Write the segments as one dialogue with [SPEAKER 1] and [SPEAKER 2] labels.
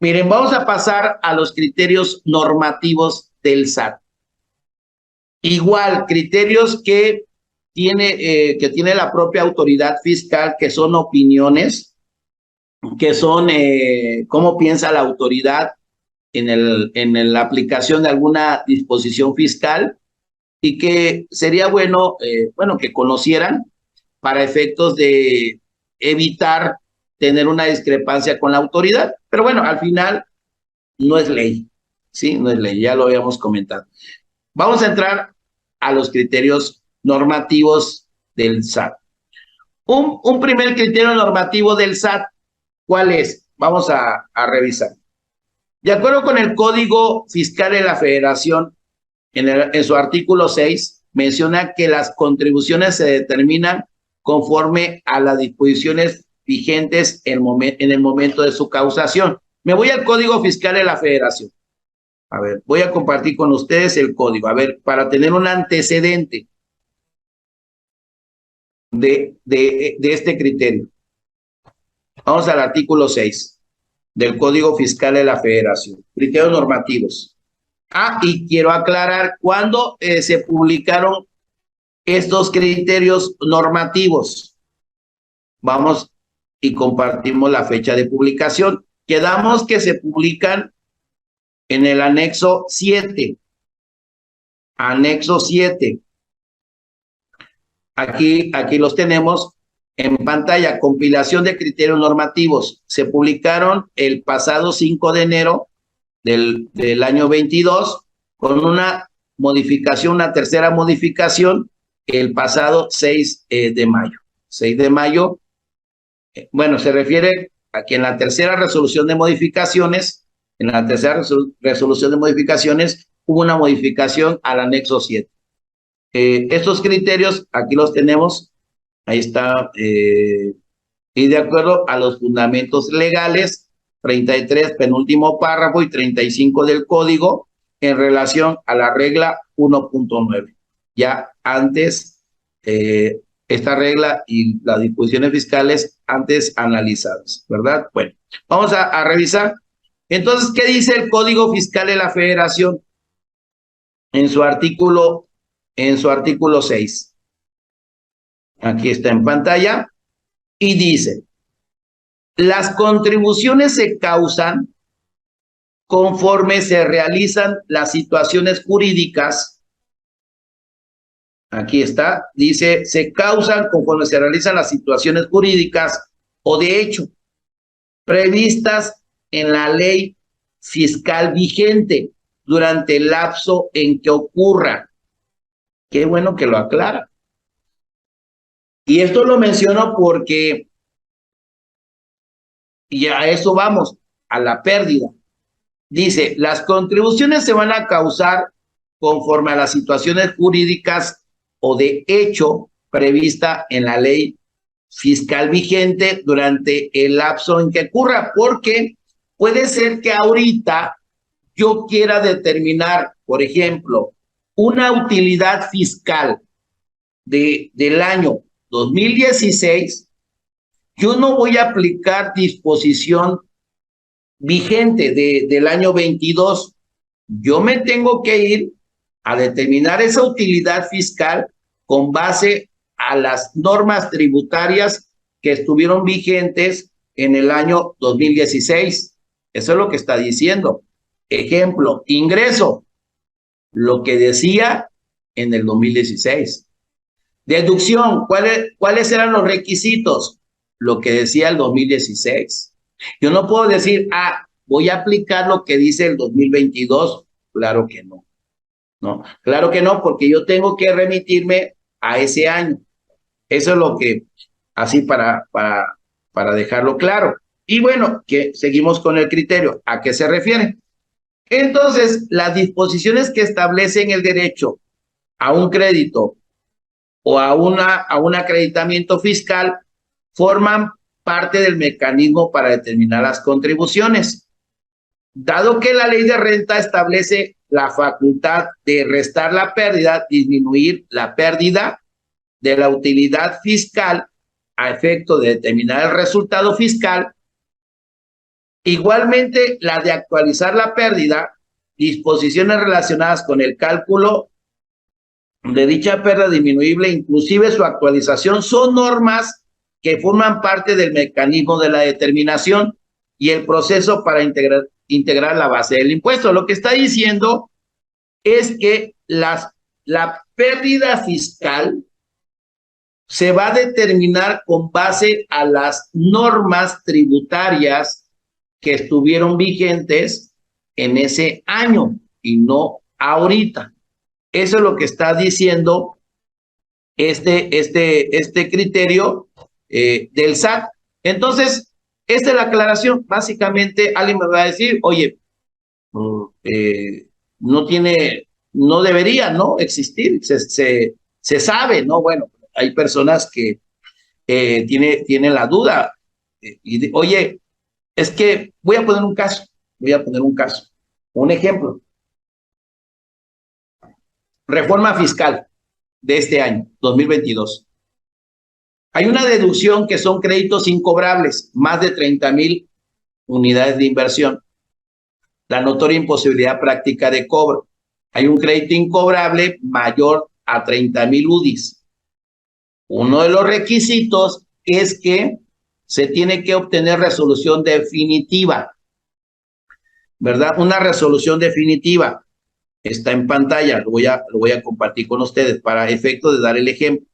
[SPEAKER 1] Miren, vamos a pasar a los criterios normativos del SAT. Igual, criterios que tiene la propia autoridad fiscal, que son opiniones, que son cómo piensa la autoridad en la aplicación de alguna disposición fiscal, y que sería bueno que conocieran para efectos de evitar tener una discrepancia con la autoridad. Pero bueno, al final no es ley, ¿sí? No es ley, ya lo habíamos comentado. Vamos a entrar a los criterios normativos del SAT. Un primer criterio normativo del SAT, ¿cuál es? Vamos a revisar. De acuerdo con el Código Fiscal de la Federación, en su artículo 6, menciona que las contribuciones se determinan conforme a las disposiciones vigentes en el momento de su causación. Me voy al Código Fiscal de la Federación. A ver, voy a compartir con ustedes el código, a ver, para tener un antecedente de este criterio. Vamos al artículo 6 del Código Fiscal de la Federación. Criterios normativos. Y quiero aclarar cuándo se publicaron estos criterios normativos. Vamos y compartimos la fecha de publicación. Quedamos que se publican en el anexo 7. Anexo 7. Aquí los tenemos en pantalla. Compilación de criterios normativos. Se publicaron el pasado 5 de enero del año 22, con una modificación, una tercera modificación, el pasado 6 de mayo. 6 de mayo, bueno, se refiere a que en la tercera resolución de modificaciones, hubo una modificación al anexo 7. Estos criterios, aquí los tenemos, ahí está, y de acuerdo a los fundamentos legales, 33, penúltimo párrafo, y 35 del código, en relación a la regla 1.9. Ya antes, esta regla y las disposiciones fiscales antes analizadas, ¿verdad? Bueno, vamos a revisar. Entonces, ¿qué dice el Código Fiscal de la Federación? En su artículo 6. Aquí está en pantalla. Y dice: las contribuciones se causan conforme se realizan las situaciones jurídicas. Aquí está, dice, se causan conforme se realizan las situaciones jurídicas o de hecho previstas en la ley fiscal vigente durante el lapso en que ocurra. Qué bueno que lo aclara. Y esto lo menciono porque, y a eso vamos, a la pérdida. Dice, las contribuciones se van a causar conforme a las situaciones jurídicas o de hecho prevista en la ley fiscal vigente durante el lapso en que ocurra, porque puede ser que ahorita yo quiera determinar, por ejemplo, una utilidad fiscal del año 2016, yo no voy a aplicar disposición vigente del año 22. Yo me tengo que ir a determinar esa utilidad fiscal con base a las normas tributarias que estuvieron vigentes en el año 2016. Eso es lo que está diciendo. Ejemplo, ingreso, lo que decía en el 2016. Deducción, ¿cuáles eran los requisitos? Lo que decía el 2016. Yo no puedo decir, voy a aplicar lo que dice el 2022. Claro que no. No, claro que no, porque yo tengo que remitirme a ese año. Eso es lo que, así para dejarlo claro. Y bueno, que seguimos con el criterio. ¿A qué se refiere? Entonces, las disposiciones que establecen el derecho a un crédito o a un acreditamiento fiscal forman parte del mecanismo para determinar las contribuciones. Dado que la ley de renta establece la facultad de restar la pérdida, disminuir la pérdida de la utilidad fiscal a efecto de determinar el resultado fiscal, Igualmente, la de actualizar la pérdida, disposiciones relacionadas con el cálculo de dicha pérdida disminuible, inclusive su actualización, son normas que forman parte del mecanismo de la determinación y el proceso para integrar la base del impuesto. Lo que está diciendo es que la pérdida fiscal se va a determinar con base a las normas tributarias que estuvieron vigentes en ese año y no ahorita. Eso es lo que está diciendo este criterio del SAT. Entonces, esta es la aclaración. Básicamente, alguien me va a decir, oye, no debería, ¿no? Existir. Se sabe, ¿no? Bueno, hay personas que tienen la duda. Oye, es que voy a poner un caso, un ejemplo. Reforma fiscal de este año, 2022. Hay una deducción que son créditos incobrables, más de 30,000 unidades de inversión. La notoria imposibilidad práctica de cobro. Hay un crédito incobrable mayor a 30,000 UDIs. Uno de los requisitos es que se tiene que obtener resolución definitiva, ¿verdad? Una resolución definitiva. Está en pantalla, lo voy a compartir con ustedes para efecto de dar el ejemplo.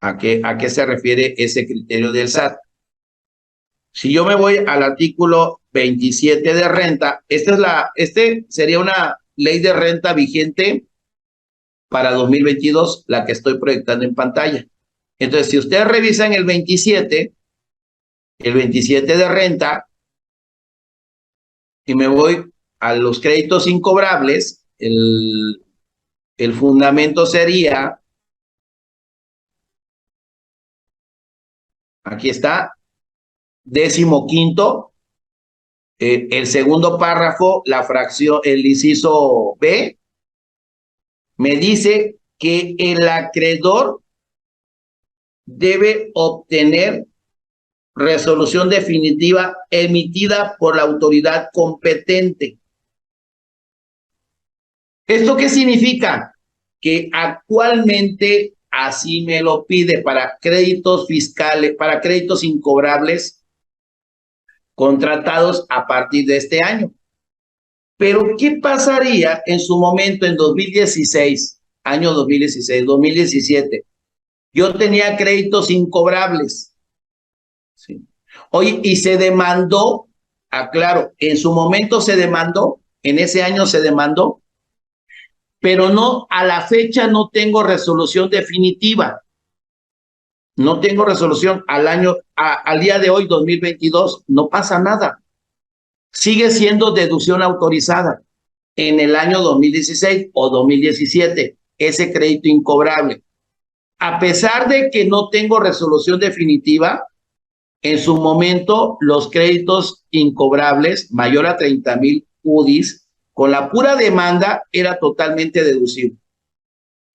[SPEAKER 1] ¿A qué se refiere ese criterio del SAT? Si yo me voy al artículo 27 de renta, este sería una ley de renta vigente para 2022, la que estoy proyectando en pantalla. Entonces, si ustedes revisan el 27 de renta, y me voy a los créditos incobrables, el fundamento sería, aquí está, 15º, el segundo párrafo, la fracción, el inciso B, me dice que el acreedor debe obtener resolución definitiva emitida por la autoridad competente. ¿Esto qué significa? Que actualmente así me lo pide para créditos fiscales, para créditos incobrables contratados a partir de este año. Pero, ¿qué pasaría en su momento en 2016, año 2016, 2017? Yo tenía créditos incobrables. ¿Sí? Oye, y se demandó, aclaro, en su momento se demandó, en ese año se demandó, pero no, a la fecha no tengo resolución definitiva. No tengo resolución al día de hoy, 2022, no pasa nada. Sigue siendo deducción autorizada en el año 2016 o 2017, ese crédito incobrable. A pesar de que no tengo resolución definitiva, en su momento los créditos incobrables mayor a 30,000 UDIs, con la pura demanda era totalmente deducible.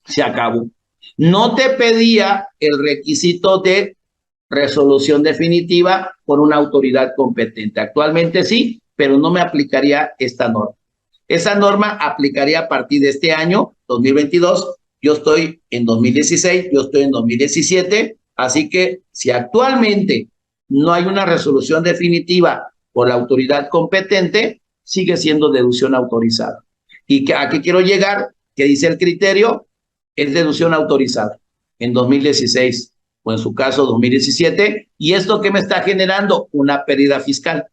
[SPEAKER 1] Se acabó. No te pedía el requisito de resolución definitiva por una autoridad competente. Actualmente sí, pero no me aplicaría esta norma. Esa norma aplicaría a partir de este año, 2022. Yo estoy en 2016, yo estoy en 2017, así que si actualmente no hay una resolución definitiva por la autoridad competente, sigue siendo deducción autorizada. ¿Y a qué quiero llegar? Que dice el criterio, es deducción autorizada en 2016 o en su caso 2017, y esto que me está generando una pérdida fiscal.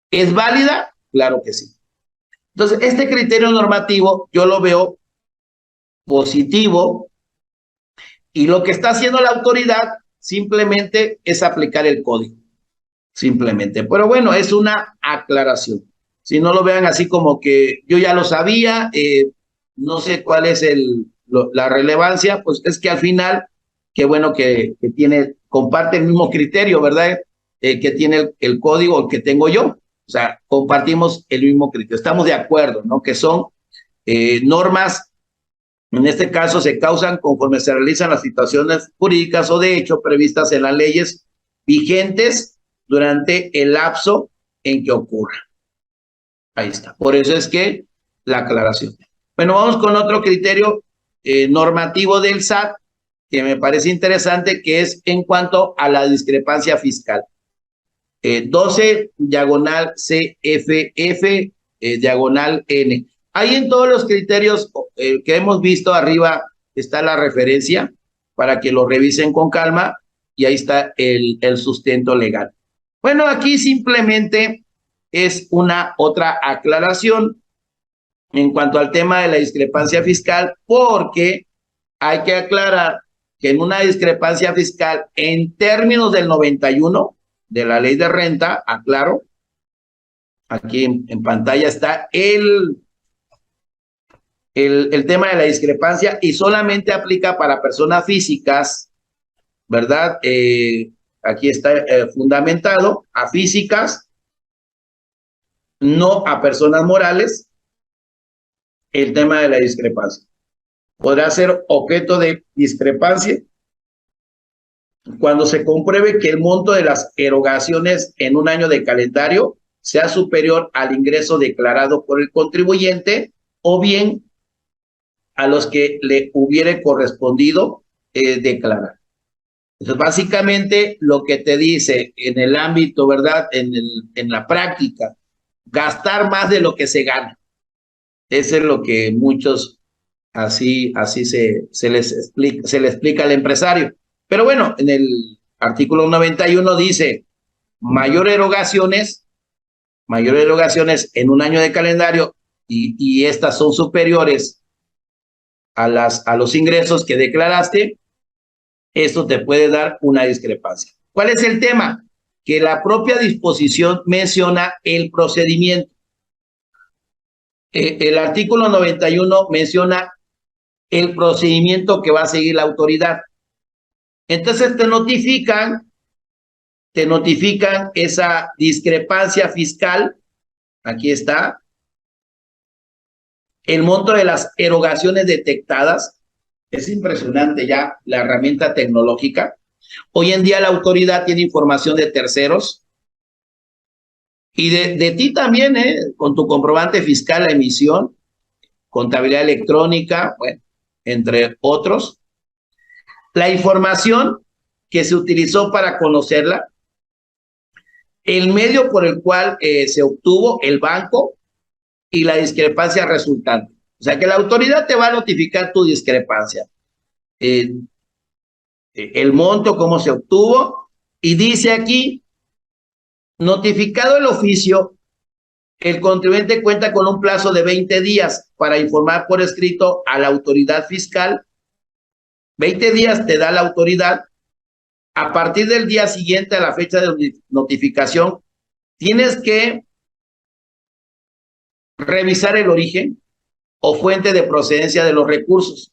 [SPEAKER 1] ¿Es válida? Claro que sí. Entonces, este criterio normativo yo lo veo positivo, y lo que está haciendo la autoridad simplemente es aplicar el código, simplemente. Pero bueno, es una aclaración. Si no lo vean así como que yo ya lo sabía, no sé cuál es la relevancia, pues es que al final, qué bueno que comparte el mismo criterio, ¿verdad? Que tiene el código que tengo yo. O sea, compartimos el mismo criterio. Estamos de acuerdo, ¿no? Que son normas, en este caso se causan conforme se realizan las situaciones jurídicas o de hecho previstas en las leyes vigentes durante el lapso en que ocurra. Ahí está. Por eso es que la aclaración. Bueno, vamos con otro criterio normativo del SAT que me parece interesante, que es en cuanto a la discrepancia fiscal. 12 diagonal CFF diagonal N. Ahí en todos los criterios que hemos visto arriba está la referencia para que lo revisen con calma y ahí está el sustento legal. Bueno, aquí simplemente es una otra aclaración en cuanto al tema de la discrepancia fiscal, porque hay que aclarar que en una discrepancia fiscal en términos del 91 de la ley de renta, aclaro, aquí en pantalla está el tema de la discrepancia y solamente aplica para personas físicas, ¿verdad? Aquí está fundamentado a físicas, no a personas morales, el tema de la discrepancia. Podrá ser objeto de discrepancia cuando se compruebe que el monto de las erogaciones en un año de calendario sea superior al ingreso declarado por el contribuyente o bien a los que le hubiere correspondido declarar. Entonces, básicamente, lo que te dice en el ámbito, ¿verdad? En la práctica, gastar más de lo que se gana. Eso es lo que muchos así se les explica al empresario. Pero bueno, en el artículo 91 dice mayor erogaciones en un año de calendario y estas son superiores a los ingresos que declaraste, esto te puede dar una discrepancia. ¿Cuál es el tema? Que la propia disposición menciona el procedimiento. El artículo 91 menciona el procedimiento que va a seguir la autoridad. Entonces te notifican esa discrepancia fiscal. Aquí está. El monto de las erogaciones detectadas. Es impresionante ya la herramienta tecnológica. Hoy en día la autoridad tiene información de terceros y de ti también, con tu comprobante fiscal, la emisión, contabilidad electrónica, bueno, entre otros. La información que se utilizó para conocerla, el medio por el cual se obtuvo, el banco y la discrepancia resultante. O sea que la autoridad te va a notificar tu discrepancia. El monto, cómo se obtuvo, y dice aquí, notificado el oficio, el contribuyente cuenta con un plazo de 20 días para informar por escrito a la autoridad fiscal. 20 días te da la autoridad. A partir del día siguiente a la fecha de notificación, tienes que revisar el origen o fuente de procedencia de los recursos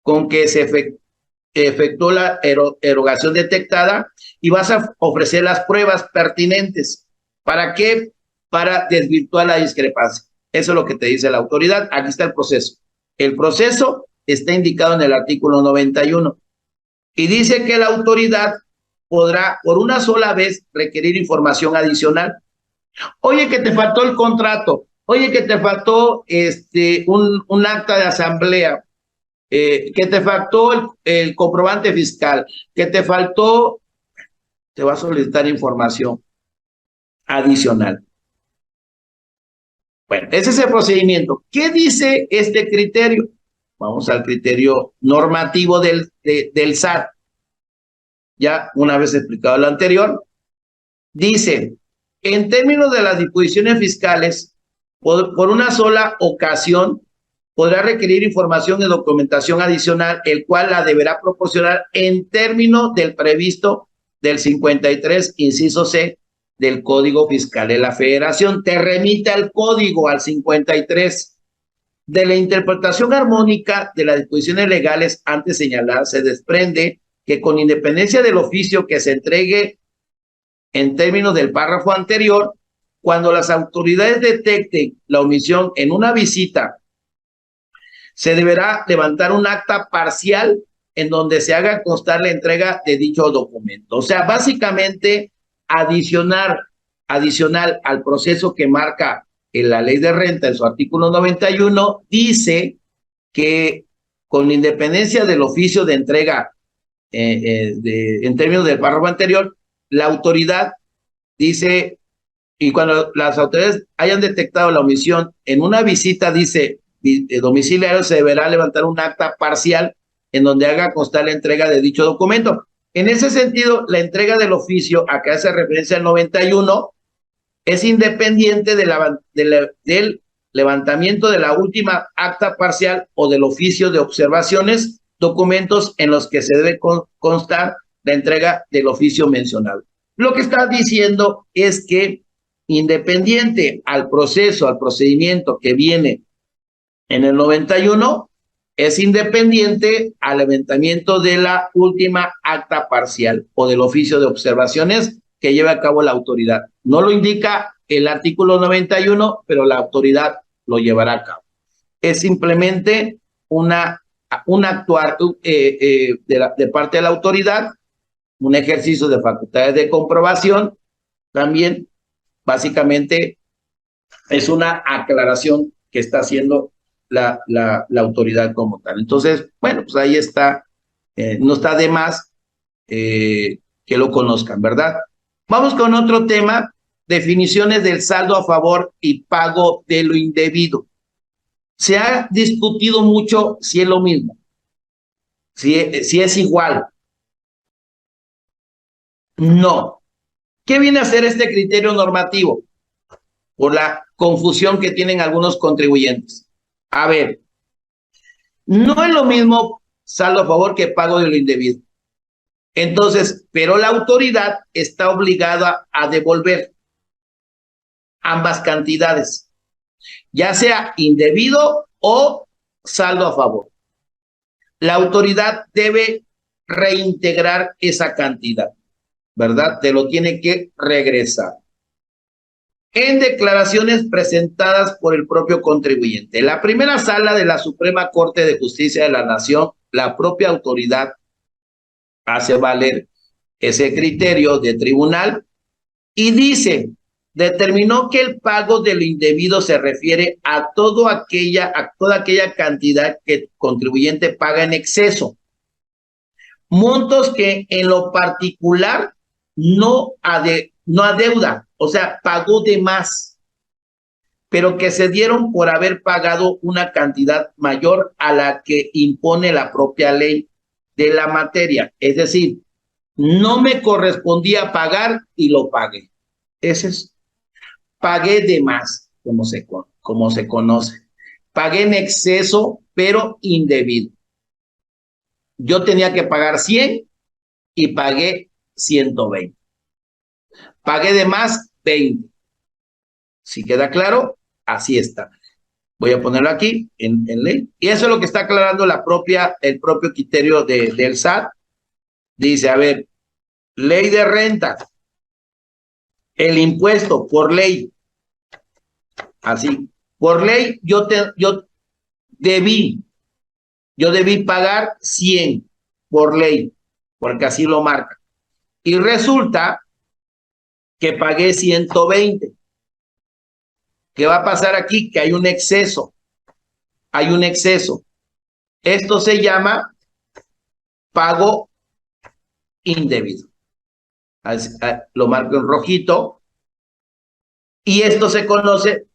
[SPEAKER 1] con que se efectuó la erogación detectada y vas a ofrecer las pruebas pertinentes. ¿Para qué? Para desvirtuar la discrepancia. Eso es lo que te dice la autoridad. Aquí está el proceso. El proceso está indicado en el artículo 91 y dice que la autoridad podrá por una sola vez requerir información adicional. Oye, que te faltó el contrato. Oye, que te faltó un acta de asamblea. Que te faltó el comprobante fiscal. Que te faltó, te va a solicitar información adicional. Bueno, ese es el procedimiento. ¿Qué dice este criterio? Vamos al criterio normativo del SAT. Ya una vez explicado lo anterior, dice, en términos de las disposiciones fiscales, por una sola ocasión, podrá requerir información y documentación adicional, el cual la deberá proporcionar en términos del previsto del 53, inciso C, del Código Fiscal de la Federación. Te remite al código, al 53. De la interpretación armónica de las disposiciones legales antes señaladas, se desprende que con independencia del oficio que se entregue en términos del párrafo anterior, cuando las autoridades detecten la omisión en una visita, se deberá levantar un acta parcial en donde se haga constar la entrega de dicho documento. O sea, básicamente adicionar adicional al proceso que marca en la ley de renta en su artículo 91, dice que con independencia del oficio de entrega en términos del párrafo anterior, la autoridad dice, y cuando las autoridades hayan detectado la omisión en una visita, dice, domiciliario, se deberá levantar un acta parcial en donde haga constar la entrega de dicho documento. En ese sentido, la entrega del oficio, a que hace referencia al 91, es independiente del levantamiento de la última acta parcial o del oficio de observaciones, documentos en los que se debe constar la entrega del oficio mencionado. Lo que está diciendo es que independiente al proceso, al procedimiento que viene en el 91, es independiente al levantamiento de la última acta parcial o del oficio de observaciones que lleve a cabo la autoridad. No lo indica el artículo 91, pero la autoridad lo llevará a cabo. Es simplemente un actuar de parte de la autoridad, un ejercicio de facultades de comprobación. También, básicamente, es una aclaración que está haciendo la autoridad como tal. Entonces, bueno, pues ahí está, no está de más que lo conozcan, ¿verdad? Vamos con otro tema, definiciones del saldo a favor y pago de lo indebido. Se ha discutido mucho si es lo mismo, si es igual. No. ¿Qué viene a ser este criterio normativo? Por la confusión que tienen algunos contribuyentes. A ver, no es lo mismo saldo a favor que pago de lo indebido. Entonces, pero la autoridad está obligada a devolver ambas cantidades, ya sea indebido o saldo a favor. La autoridad debe reintegrar esa cantidad, ¿verdad? Te lo tiene que regresar en declaraciones presentadas por el propio contribuyente. La primera sala de la Suprema Corte de Justicia de la Nación, la propia autoridad hace valer ese criterio de tribunal y dice, determinó que el pago de lo indebido se refiere a toda aquella cantidad que el contribuyente paga en exceso, montos que en lo particular no adeuda, o sea, pagó de más, pero que se dieron por haber pagado una cantidad mayor a la que impone la propia ley de la materia. Es decir, no me correspondía pagar y lo pagué. Ese es, pagué de más, como se conoce. Pagué en exceso, pero indebido. Yo tenía que pagar 100 y pagué 120. Pagué de más 20. Si queda claro, así está. Voy a ponerlo aquí en ley. Y eso es lo que está aclarando el propio criterio del SAT. Dice, a ver, ley de renta, el impuesto por ley, así, por ley yo debí pagar 100 por ley, porque así lo marca. Y resulta que pagué 120. ¿Qué va a pasar aquí? Que hay un exceso. Hay un exceso. Esto se llama pago indebido. Lo marco en rojito. Y esto se conoce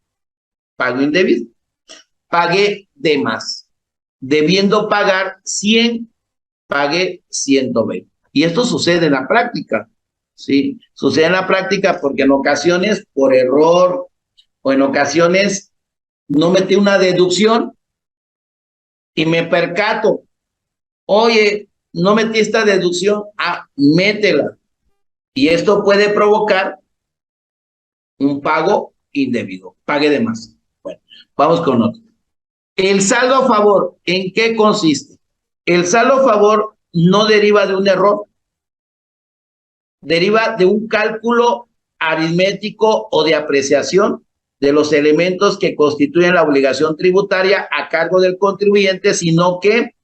[SPEAKER 1] pago indebido. Pagué de más. Debiendo pagar 100, pagué 120. Y esto sucede en la práctica. ¿Sí? Sucede en la práctica porque en ocasiones, por error, o en ocasiones no metí una deducción y me percato, oye, no metí esta deducción, métela. Y esto puede provocar un pago indebido, pague de más. Bueno, vamos con otro. El saldo a favor, ¿en qué consiste? El saldo a favor no deriva de un error, deriva de un cálculo aritmético o de apreciación de los elementos que constituyen la obligación tributaria a cargo del contribuyente, sino que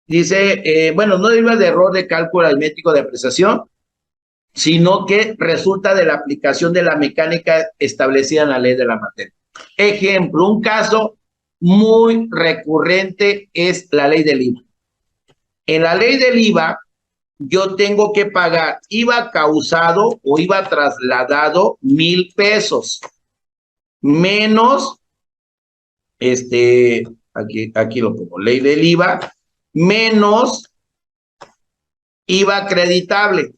[SPEAKER 1] dice, bueno, no deriva de error de cálculo aritmético de apreciación, sino que resulta de la aplicación de la mecánica establecida en la ley de la materia. Ejemplo, un caso muy recurrente es la ley del IVA. En la ley del IVA, yo tengo que pagar IVA causado o IVA trasladado 1,000 pesos, menos, aquí lo pongo, ley del IVA, menos IVA acreditable.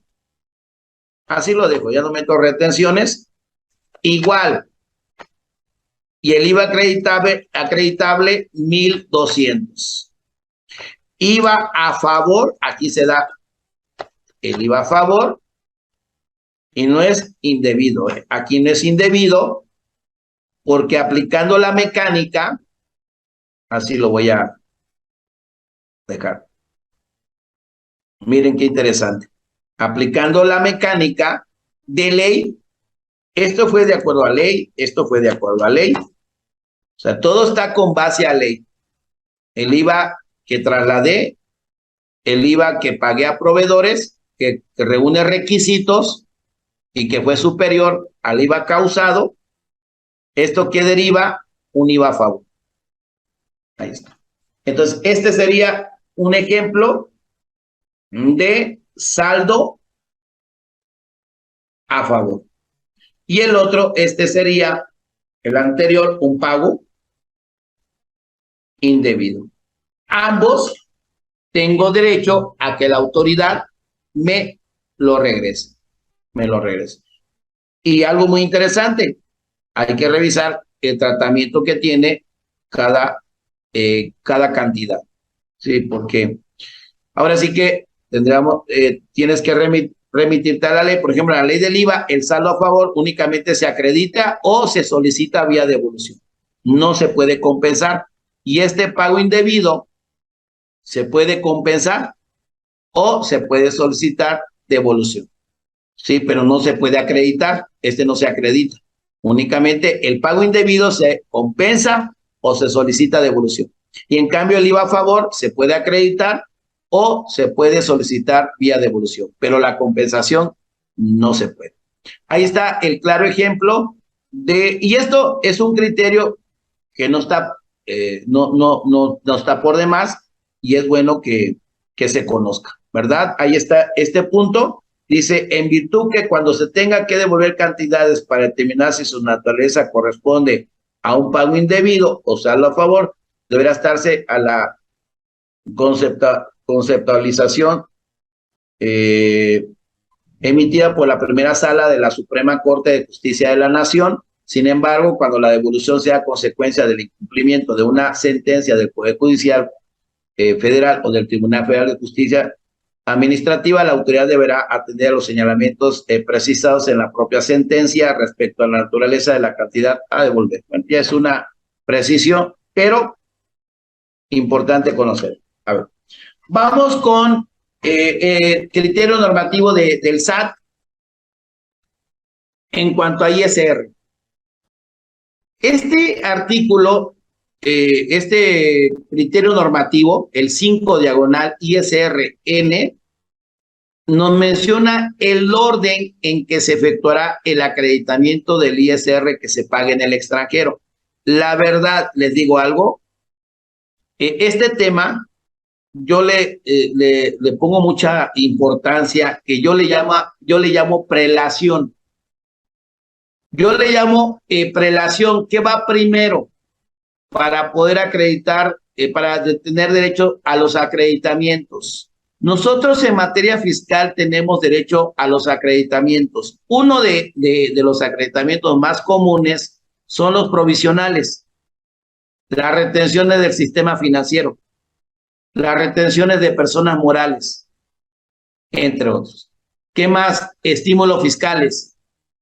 [SPEAKER 1] Así lo dejo, ya no meto retenciones. Igual, y el IVA acreditable 1,200. IVA a favor, aquí se da el IVA a favor y no es indebido. Aquí no es indebido porque aplicando la mecánica, así lo voy a dejar. Miren qué interesante. Aplicando la mecánica de ley, esto fue de acuerdo a ley, esto fue de acuerdo a ley. O sea, todo está con base a ley. El IVA que trasladé, el IVA que pagué a proveedores, que reúne requisitos y que fue superior al IVA causado, esto que deriva un IVA a favor. Ahí está. Entonces, este sería un ejemplo de saldo a favor. Y el otro, sería el anterior, un pago indebido. Ambos tengo derecho a que la autoridad me lo regrese. Me lo regrese. Y algo muy interesante, hay que revisar el tratamiento que tiene cada cantidad. Sí, porque ahora sí que tienes que remitirte a la ley. Por ejemplo, la ley del IVA, el saldo a favor únicamente se acredita o se solicita vía devolución. No se puede compensar. Y este pago indebido se puede compensar o se puede solicitar devolución. Sí, pero no se puede acreditar. No se acredita. Únicamente el pago indebido se compensa o se solicita devolución. Y en cambio el IVA a favor se puede acreditar o se puede solicitar vía devolución, pero la compensación no se puede. Ahí está el claro ejemplo y esto es un criterio que no está, no está por demás y es bueno que se conozca, ¿verdad? Ahí está este punto. Dice, en virtud que cuando se tenga que devolver cantidades para determinar si su naturaleza corresponde a un pago indebido o saldo a favor, deberá estarse a la conceptualización emitida por la primera sala de la Suprema Corte de Justicia de la Nación. Sin embargo, cuando la devolución sea consecuencia del incumplimiento de una sentencia del Poder Judicial Federal o del Tribunal Federal de Justicia Administrativa, la autoridad deberá atender a los señalamientos precisados en la propia sentencia respecto a la naturaleza de la cantidad a devolver. Bueno, ya es una precisión, pero importante conocer. A ver, vamos con criterio normativo del SAT en cuanto a ISR. Este artículo, este criterio normativo, el 5 diagonal ISRN, nos menciona el orden en que se efectuará el acreditamiento del ISR que se pague en el extranjero. La verdad, les digo algo, este tema yo le pongo mucha importancia, que yo le llamo prelación. Yo le llamo prelación. ¿Qué va primero para poder acreditar, para tener derecho a los acreditamientos? Nosotros en materia fiscal tenemos derecho a los acreditamientos. Uno de los acreditamientos más comunes son los provisionales, las retenciones del sistema financiero, las retenciones de personas morales, entre otros. ¿Qué más? Estímulos fiscales.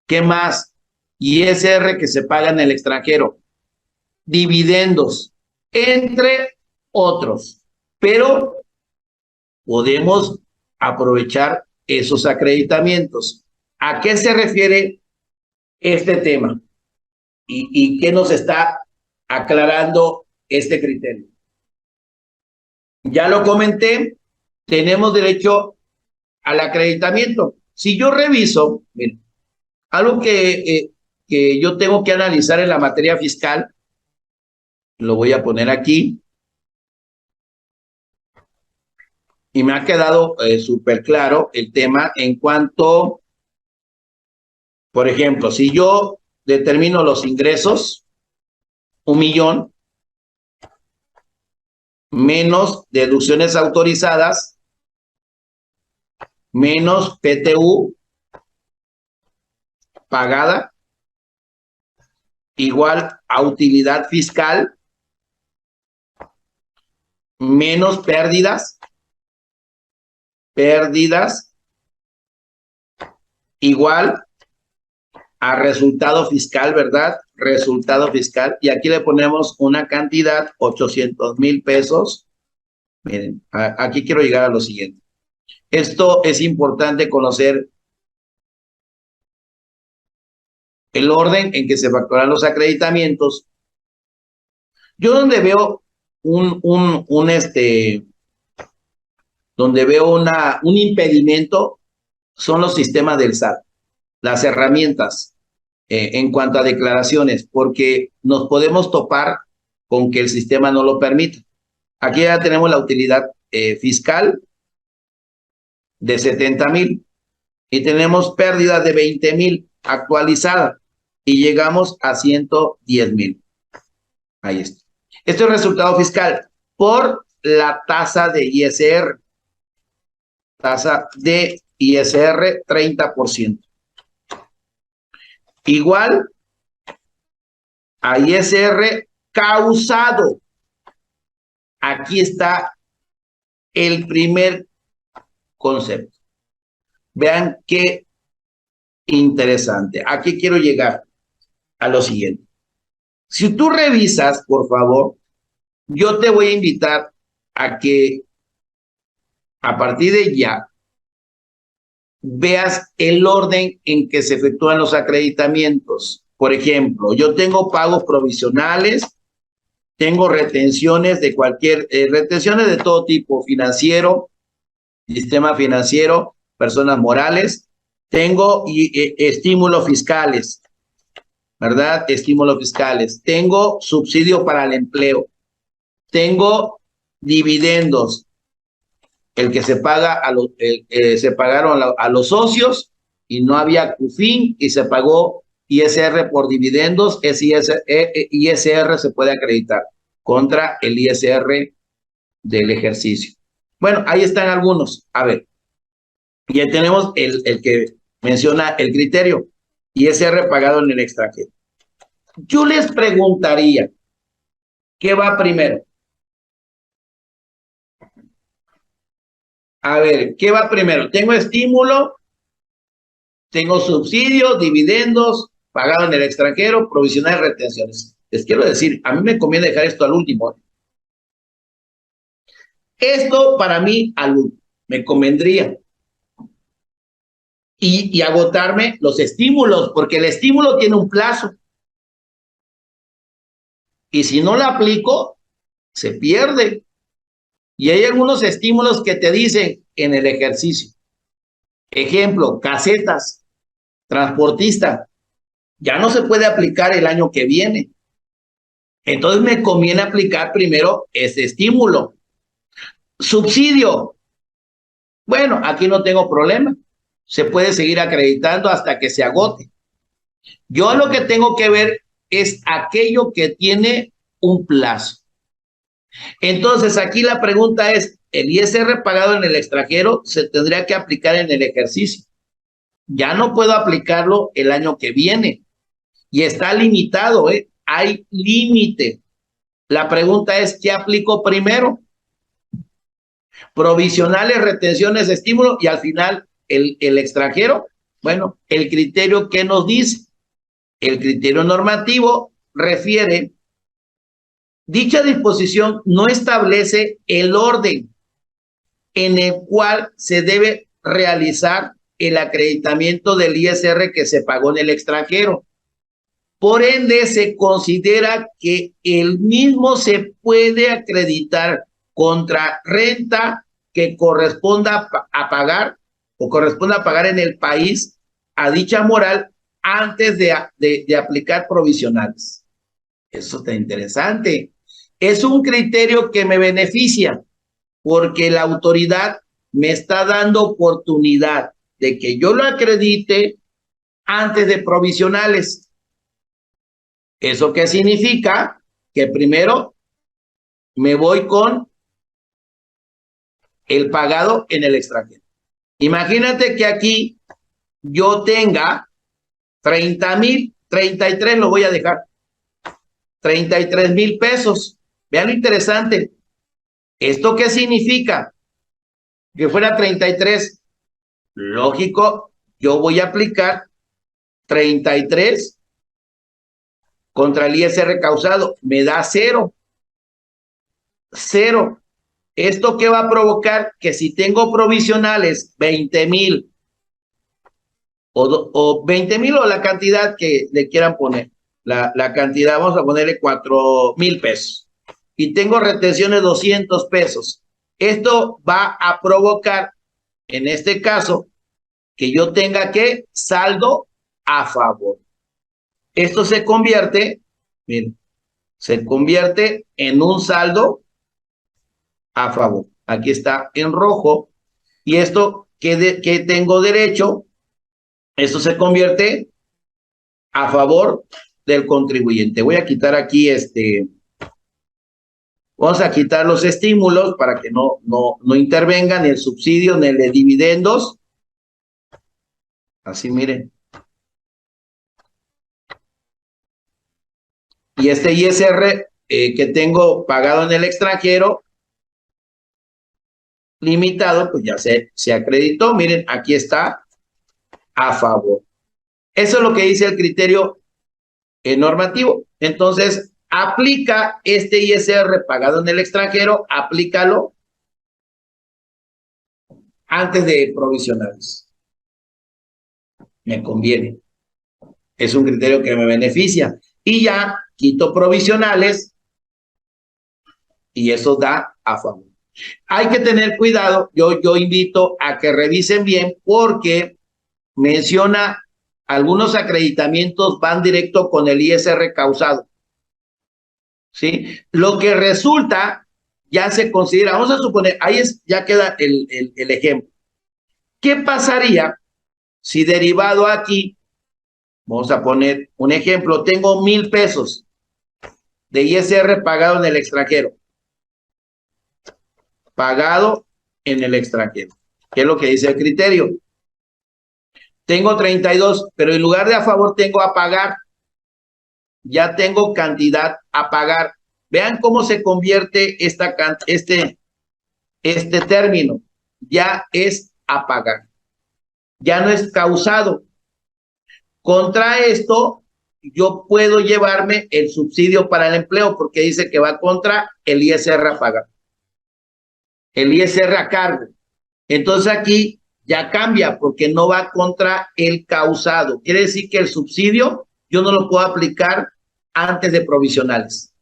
[SPEAKER 1] ¿Qué más? ISR que se paga en el extranjero. Dividendos, entre otros. Pero podemos aprovechar esos acreditamientos. ¿A qué se refiere este tema? ¿Y qué nos está aclarando este criterio? Ya lo comenté, tenemos derecho al acreditamiento. si yo reviso, miren, algo que yo tengo que analizar en la materia fiscal, lo voy a poner aquí, y me ha quedado súper claro el tema en cuanto, por ejemplo, si yo determino los ingresos, 1,000,000, menos deducciones autorizadas, menos PTU pagada, igual a utilidad fiscal, menos pérdidas, igual a resultado fiscal, ¿verdad? Resultado fiscal. Y aquí le ponemos una cantidad, 800,000 pesos. Miren, aquí quiero llegar a lo siguiente. Esto es importante conocer el orden en que se facturan los acreditamientos. Yo donde veo donde veo un impedimento son los sistemas del SAT, las herramientas en cuanto a declaraciones, porque nos podemos topar con que el sistema no lo permite. Aquí ya tenemos la utilidad fiscal de 70,000 y tenemos pérdidas de 20,000 actualizada y llegamos a 110,000. Ahí está. Este es el resultado fiscal por la tasa de ISR. Tasa de ISR 30%. Igual a ISR causado. Aquí está el primer concepto. Vean qué interesante. Aquí quiero llegar a lo siguiente. Si tú revisas, por favor, yo te voy a invitar a que a partir de ya veas el orden en que se efectúan los acreditamientos. Por ejemplo, yo tengo pagos provisionales, tengo retenciones de retenciones de todo tipo, financiero, sistema financiero, personas morales, tengo estímulos fiscales, ¿verdad? Estímulos fiscales, tengo subsidio para el empleo, tengo dividendos, el que se paga se pagaron a los socios y no había CUFIN y se pagó ISR por dividendos, ese ISR se puede acreditar contra el ISR del ejercicio. Bueno, ahí están algunos. A ver, ya tenemos el que menciona el criterio, ISR pagado en el extranjero. Yo les preguntaría, ¿qué va primero? A ver, ¿qué va primero? ¿Tengo estímulo? ¿Tengo subsidios, dividendos, pagado en el extranjero, provisionales, retenciones? Les quiero decir, a mí me conviene dejar esto al último. Esto para mí al último me convendría. Y agotarme los estímulos, porque el estímulo tiene un plazo. Y si no lo aplico, se pierde. Y hay algunos estímulos que te dicen en el ejercicio. Ejemplo, casetas, transportista, ya no se puede aplicar el año que viene. Entonces me conviene aplicar primero ese estímulo. Subsidio. Bueno, aquí no tengo problema. Se puede seguir acreditando hasta que se agote. Yo lo que tengo que ver es aquello que tiene un plazo. Entonces, aquí la pregunta es, ¿el ISR pagado en el extranjero se tendría que aplicar en el ejercicio? Ya no puedo aplicarlo el año que viene. Y está limitado, ¿eh? Hay límite. La pregunta es, ¿qué aplico primero? Provisionales, retenciones, estímulo y al final el extranjero. Bueno, el criterio que nos dice, el criterio normativo refiere, dicha disposición no establece el orden en el cual se debe realizar el acreditamiento del ISR que se pagó en el extranjero. Por ende, se considera que el mismo se puede acreditar contra renta que corresponda a pagar o corresponda pagar en el país a dicha moral antes de aplicar provisionales. Eso está interesante. Es un criterio que me beneficia porque la autoridad me está dando oportunidad de que yo lo acredite antes de provisionales. ¿Eso qué significa? Que primero me voy con el pagado en el extranjero. Imagínate que aquí yo tenga 30,000, 33 lo voy a dejar, 33,000 pesos. Vean lo interesante. ¿Esto qué significa? Que fuera 33. Lógico, yo voy a aplicar 33 contra el ISR causado. Me da 0. 0. ¿Esto qué va a provocar? Que si tengo provisionales 20,000 o 20,000 o la cantidad que le quieran poner, la cantidad, vamos a ponerle 4,000 pesos y tengo retenciones 200 pesos. Esto va a provocar, en este caso, que yo tenga que saldo a favor. Esto se convierte, miren, se convierte en un saldo a favor. Aquí está en rojo. Y esto que tengo derecho, esto se convierte a favor del contribuyente. Voy a quitar aquí vamos a quitar los estímulos para que no intervengan el subsidio ni el de dividendos. Así miren. Y este ISR que tengo pagado en el extranjero, limitado, pues ya se acreditó. Miren, aquí está a favor. Eso es lo que dice el criterio normativo. Entonces, aplica este ISR pagado en el extranjero, aplícalo antes de provisionales. Me conviene. Es un criterio que me beneficia. Y ya quito provisionales y eso da a favor. Hay que tener cuidado. Yo invito a que revisen bien porque menciona algunos acreditamientos van directo con el ISR causado. ¿Sí? Lo que resulta ya se considera, vamos a suponer, ahí ya queda el ejemplo. ¿Qué pasaría si derivado aquí, vamos a poner un ejemplo, tengo 1,000 pesos de ISR pagado en el extranjero? Pagado en el extranjero. ¿Qué es lo que dice el criterio? Tengo 32, pero en lugar de a favor tengo a pagar. Ya tengo cantidad a pagar. Vean cómo se convierte este término. Ya es a pagar. Ya no es causado. Contra esto, yo puedo llevarme el subsidio para el empleo porque dice que va contra el ISR a pagar. El ISR a cargo. Entonces aquí ya cambia porque no va contra el causado. Quiere decir que el subsidio yo no lo puedo aplicar antes de provisionales.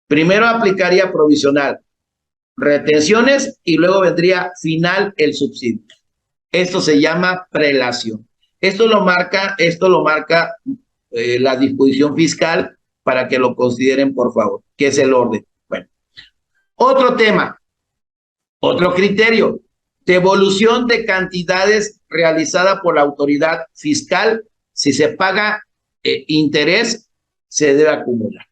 [SPEAKER 1] Primero aplicaría provisional, retenciones y luego vendría final el subsidio. Esto se llama prelación. Esto lo marca la disposición fiscal para que lo consideren, por favor, que es el orden. Bueno, otro tema, otro criterio, devolución de cantidades realizada por la autoridad fiscal. Si se paga interés, se debe acumular.